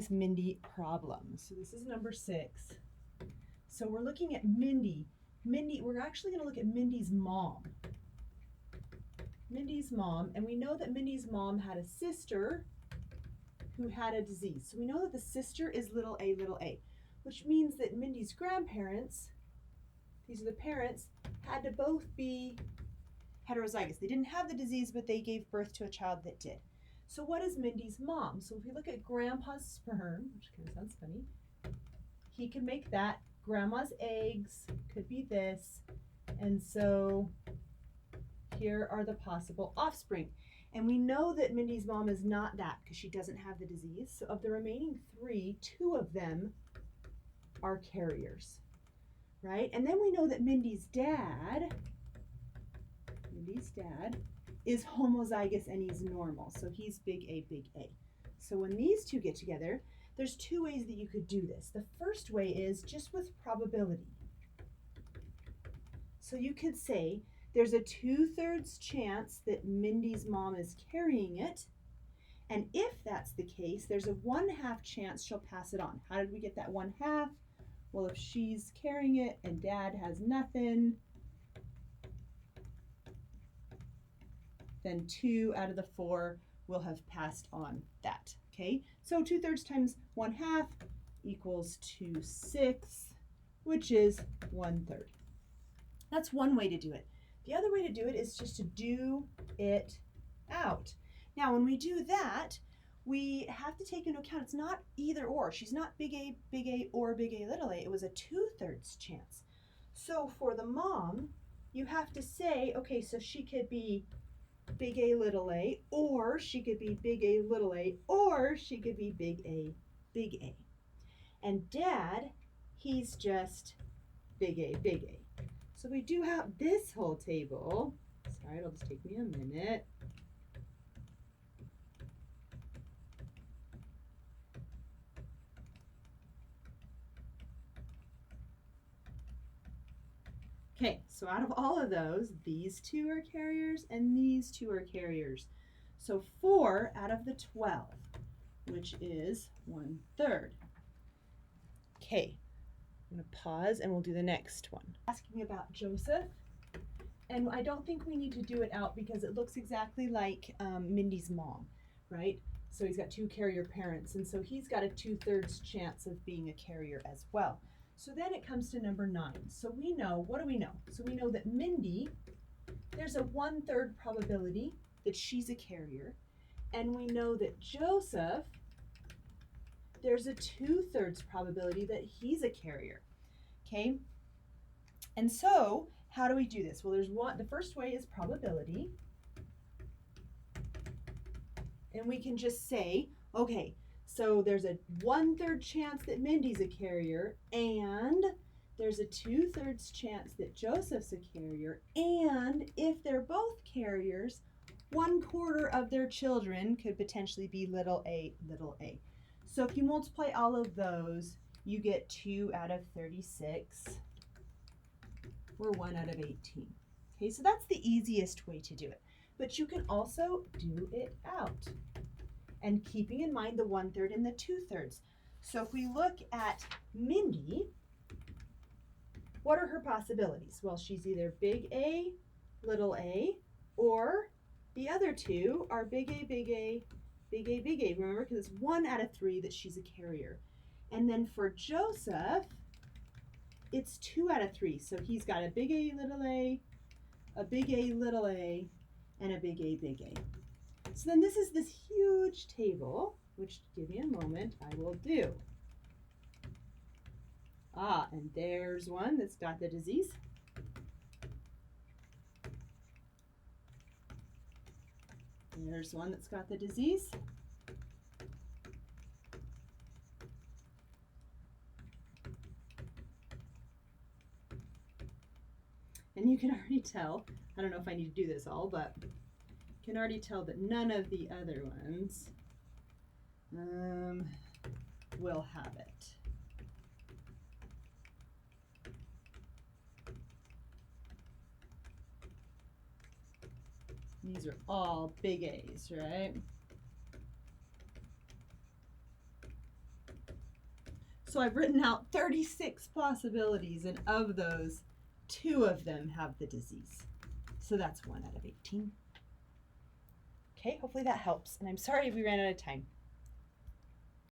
this Mindy problem. So this is number 6. So we're looking at Mindy. We're actually going to look at Mindy's mom. Mindy's mom, and we know that Mindy's mom had a sister who had a disease. So we know that the sister is little a, which means that Mindy's grandparents, these are the parents, had to both be heterozygous. They didn't have the disease, but they gave birth to a child that did. So what is Mindy's mom? So if we look at grandpa's sperm, which kind of sounds funny, he could make that. Grandma's eggs could be this. And so here are the possible offspring. And we know that Mindy's mom is not that because she doesn't have the disease. So of the remaining 3, 2 of them are carriers, right? And then we know that Mindy's dad is homozygous and he's normal. So he's big A, big A. So when these two get together, there's 2 ways that you could do this. The first way is just with probability. So you could say there's a 2/3 chance that Mindy's mom is carrying it. And if that's the case, there's a 1/2 chance she'll pass it on. How did we get that 1/2? Well, if she's carrying it and dad has nothing, then 2 out of the 4 will have passed on that. Okay, so 2/3 times 1/2 equals 2/6, which is 1/3. That's one way to do it. The other way to do it is just to do it out. Now, when we do that, we have to take into account it's not either or. She's not big A, or big A, little a. It was a 2/3 chance. So for the mom, you have to say, okay, so she could be big A, little a, or she could be big A, little a, or she could be big A, big A. And dad, he's just big A, big A. So we do have this whole table. Sorry, it'll just take me a minute. Okay, so out of all of those, these 2 are carriers and these 2 are carriers. So 4 out of the 12, which is 1/3. Okay, I'm going to pause and we'll do the next one. Asking about Joseph, and I don't think we need to do it out because it looks exactly like Mindy's mom, right? So he's got 2 carrier parents, and so he's got a 2/3 chance of being a carrier as well. So then it comes to number 9. So we know, what do we know? So we know that Mindy, there's a 1/3 probability that she's a carrier, and we know that Joseph, there's a 2/3 probability that he's a carrier. Okay, and so how do we do this? Well, the first way is probability, and we can just say, okay, so there's a 1/3 chance that Mindy's a carrier, and there's a 2/3 chance that Joseph's a carrier, and if they're both carriers, 1/4 of their children could potentially be little a, little a. So if you multiply all of those, you get 2 out of 36, or 1 out of 18. Okay, so that's the easiest way to do it. But you can also do it out, and keeping in mind the 1/3 and the 2/3. So if we look at Mindy, what are her possibilities? Well, she's either big A, little a, or the other 2 are big A, big A, big A, big A. Remember, because it's 1 out of 3 that she's a carrier. And then for Joseph, it's 2 out of 3. So he's got a big A, little a big A, little a, and a big A, big A. So then this is this huge table, which, give me a moment, I will do. And there's one that's got the disease. There's one that's got the disease. And you can already tell, I don't know if I need to do this all, but you can already tell that none of the other ones will have it. These are all big A's, right? So I've written out 36 possibilities, and of those, 2 of them have the disease. So that's 1 out of 18. Okay, hopefully that helps. And I'm sorry we ran out of time.